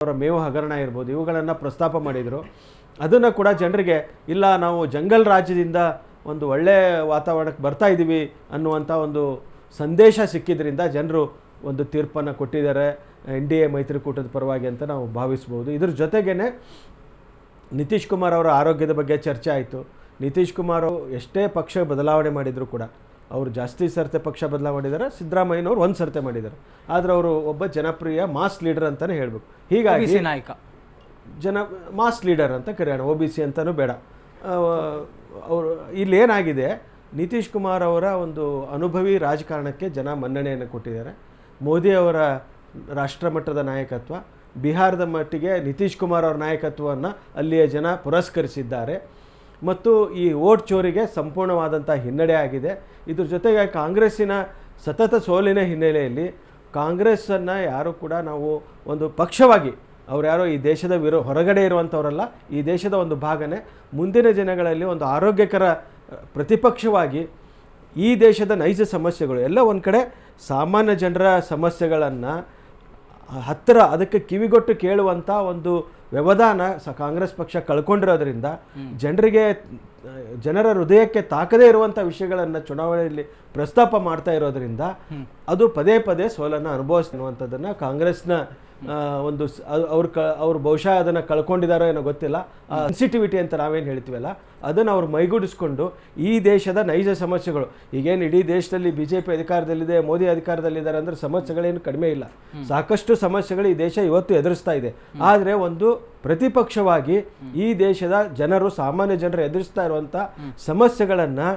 ಅವರ ಮೇವು ಹಗರಣ ಇರ್ಬೋದು, ಇವುಗಳನ್ನು ಪ್ರಸ್ತಾಪ ಮಾಡಿದರು. ಅದನ್ನು ಕೂಡ ಜನರಿಗೆ ಇಲ್ಲ ನಾವು ಜಂಗಲ್ ರಾಜ್ಯದಿಂದ ಒಂದು ಒಳ್ಳೆಯ ವಾತಾವರಣಕ್ಕೆ ಬರ್ತಾ ಇದ್ದೀವಿ ಅನ್ನುವಂಥ ಒಂದು ಸಂದೇಶ ಸಿಕ್ಕಿದ್ರಿಂದ ಜನರು ಒಂದು ತೀರ್ಪನ್ನು ಕೊಟ್ಟಿದ್ದಾರೆ NDA ಮೈತ್ರಿಕೂಟದ ಪರವಾಗಿ ಅಂತ ನಾವು ಭಾವಿಸ್ಬೋದು. ಇದ್ರ ಜೊತೆಗೇ ನಿತೀಶ್ ಕುಮಾರ್ ಅವರ ಆರೋಗ್ಯದ ಬಗ್ಗೆ ಚರ್ಚೆ ಆಯಿತು. ನಿತೀಶ್ ಕುಮಾರ್ ಎಷ್ಟೇ ಪಕ್ಷ ಬದಲಾವಣೆ ಮಾಡಿದರೂ ಕೂಡ ಅವರು ಜಾಸ್ತಿ ಸರ್ತೆ ಪಕ್ಷ ಬದಲಾವಣೆ ಮಾಡಿದ್ದಾರೆ, ಸಿದ್ದರಾಮಯ್ಯನವರು ಒಂದು ಸರ್ತೆ ಮಾಡಿದ್ದಾರೆ. ಆದರೆ ಅವರು ಒಬ್ಬ ಜನಪ್ರಿಯ ಮಾಸ್ ಲೀಡರ್ ಅಂತಲೇ ಹೇಳಬೇಕು. ಹೀಗಾಗಿ ನಾಯಕ ಮಾಸ್ ಲೀಡರ್ ಅಂತ ಕರೆಯೋಣ, OBC ಅಂತಲೂ ಬೇಡ. ಅವರು ಇಲ್ಲೇನಾಗಿದೆ, ನಿತೀಶ್ ಕುಮಾರ್ ಅವರ ಒಂದು ಅನುಭವಿ ರಾಜಕಾರಣಕ್ಕೆ ಜನ ಮನ್ನಣೆಯನ್ನು ಕೊಟ್ಟಿದ್ದಾರೆ. ಮೋದಿ ಅವರ ರಾಷ್ಟ್ರಮಟ್ಟದ ನಾಯಕತ್ವ, ಬಿಹಾರದ ಮಟ್ಟಿಗೆ ನಿತೀಶ್ ಕುಮಾರ್ ಅವರ ನಾಯಕತ್ವವನ್ನು ಅಲ್ಲಿಯ ಜನ ಪುರಸ್ಕರಿಸಿದ್ದಾರೆ. ಮತ್ತು ಈ ವೋಟ್ ಚೋರಿಗೆ ಸಂಪೂರ್ಣವಾದಂಥ ಹಿನ್ನಡೆ ಆಗಿದೆ. ಇದ್ರ ಜೊತೆಗೆ ಕಾಂಗ್ರೆಸ್ಸಿನ ಸತತ ಸೋಲಿನ ಹಿನ್ನೆಲೆಯಲ್ಲಿ ಕಾಂಗ್ರೆಸ್ಸನ್ನು ಯಾರು ಕೂಡ ನಾವು ಒಂದು ಪಕ್ಷವಾಗಿ, ಅವ್ರು ಯಾರೋ ಈ ದೇಶದ ಹೊರಗಡೆ ಇರುವಂಥವರಲ್ಲ, ಈ ದೇಶದ ಒಂದು ಭಾಗನೇ. ಮುಂದಿನ ದಿನಗಳಲ್ಲಿ ಒಂದು ಆರೋಗ್ಯಕರ ಪ್ರತಿಪಕ್ಷವಾಗಿ ಈ ದೇಶದ ನೈಜ ಸಮಸ್ಯೆಗಳು ಎಲ್ಲ ಒಂದು ಕಡೆ ಸಾಮಾನ್ಯ ಜನರ ಸಮಸ್ಯೆಗಳನ್ನು ಹತ್ತಿರ ಅದಕ್ಕೆ ಕಿವಿಗೊಟ್ಟು ಕೇಳುವಂಥ ಒಂದು ವ್ಯವಧಾನ ಕಾಂಗ್ರೆಸ್ ಪಕ್ಷ ಕಳ್ಕೊಂಡಿರೋದ್ರಿಂದ ಜನರ ಹೃದಯಕ್ಕೆ ತಾಕದೇ ಇರುವಂಥ ವಿಷಯಗಳನ್ನು ಚುನಾವಣೆಯಲ್ಲಿ ಪ್ರಸ್ತಾಪ ಮಾಡ್ತಾ ಇರೋದ್ರಿಂದ ಅದು ಪದೇ ಪದೇ ಸೋಲನ್ನು ಅನುಭವಿಸುವಂಥದ್ದನ್ನು ಕಾಂಗ್ರೆಸ್ನ ಒಂದು ಅವ್ರು ಬಹುಶಃ ಅದನ್ನು ಕಳ್ಕೊಂಡಿದ್ದಾರೋ ಏನೋ ಗೊತ್ತಿಲ್ಲ. ಸೆನ್ಸಿಟಿವಿಟಿ ಅಂತ ನಾವೇನು ಹೇಳ್ತೀವಲ್ಲ, ಅದನ್ನು ಅವ್ರು ಮೈಗೂಡಿಸ್ಕೊಂಡು ಈ ದೇಶದ ನೈಜ ಸಮಸ್ಯೆಗಳು, ಈಗೇನು ಇಡೀ ದೇಶದಲ್ಲಿ BJP ಅಧಿಕಾರದಲ್ಲಿದೆ, ಮೋದಿ ಅಧಿಕಾರದಲ್ಲಿದ್ದಾರೆ ಅಂದರೆ ಸಮಸ್ಯೆಗಳೇನು ಕಡಿಮೆ ಇಲ್ಲ. ಸಾಕಷ್ಟು ಸಮಸ್ಯೆಗಳು ಈ ದೇಶ ಇವತ್ತು ಎದುರಿಸ್ತಾ ಇದೆ. ಆದರೆ ಒಂದು ಪ್ರತಿಪಕ್ಷವಾಗಿ ಈ ದೇಶದ ಜನರು, ಸಾಮಾನ್ಯ ಜನರು ಎದುರಿಸ್ತಾ ಇರುವಂಥ ಸಮಸ್ಯೆಗಳನ್ನು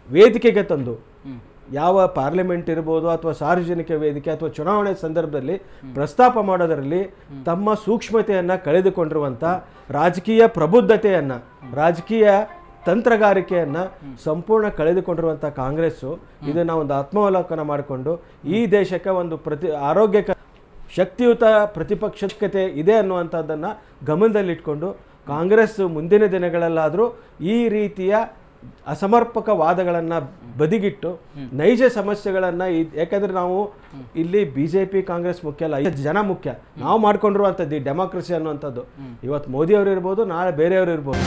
ವೇದಿಕೆಗೆ ತಂದು, ಯಾವ ಪಾರ್ಲಿಮೆಂಟ್ ಇರ್ಬೋದು ಅಥವಾ ಸಾರ್ವಜನಿಕ ವೇದಿಕೆ ಅಥವಾ ಚುನಾವಣೆ ಸಂದರ್ಭದಲ್ಲಿ ಪ್ರಸ್ತಾಪ ಮಾಡೋದರಲ್ಲಿ ತಮ್ಮ ಸೂಕ್ಷ್ಮತೆಯನ್ನು ಕಳೆದುಕೊಂಡಿರುವಂಥ, ರಾಜಕೀಯ ಪ್ರಬುದ್ಧತೆಯನ್ನು, ರಾಜಕೀಯ ತಂತ್ರಗಾರಿಕೆಯನ್ನು ಸಂಪೂರ್ಣ ಕಳೆದುಕೊಂಡಿರುವಂಥ ಕಾಂಗ್ರೆಸ್ಸು ಇದನ್ನು ಒಂದು ಆತ್ಮಾವಲೋಕನ ಮಾಡಿಕೊಂಡು ಈ ದೇಶಕ್ಕೆ ಒಂದು ಆರೋಗ್ಯಕರ ಶಕ್ತಿಯುತ ಪ್ರತಿಪಕ್ಷತೆ ಇದೆ ಅನ್ನುವಂಥದ್ದನ್ನು ಗಮನದಲ್ಲಿಟ್ಕೊಂಡು ಕಾಂಗ್ರೆಸ್ ಮುಂದಿನ ದಿನಗಳಲ್ಲಾದರೂ ಈ ರೀತಿಯ ಅಸಮರ್ಪಕ ವಾದಗಳನ್ನು ಬದಿಗಿಟ್ಟು ನೈಜ ಸಮಸ್ಯೆಗಳನ್ನು, ಯಾಕಂದರೆ ನಾವು ಇಲ್ಲಿ BJP ಕಾಂಗ್ರೆಸ್ ಮುಖ್ಯ ಅಲ್ಲ, ಜನ ಮುಖ್ಯ. ನಾವು ಮಾಡ್ಕೊಂಡಿರುವಂಥದ್ದು ಈ ಡೆಮಾಕ್ರಸಿ ಅನ್ನುವಂಥದ್ದು ಇವತ್ತು ಮೋದಿಯವರು ಇರ್ಬೋದು, ನಾಳೆ ಬೇರೆಯವರು ಇರ್ಬೋದು.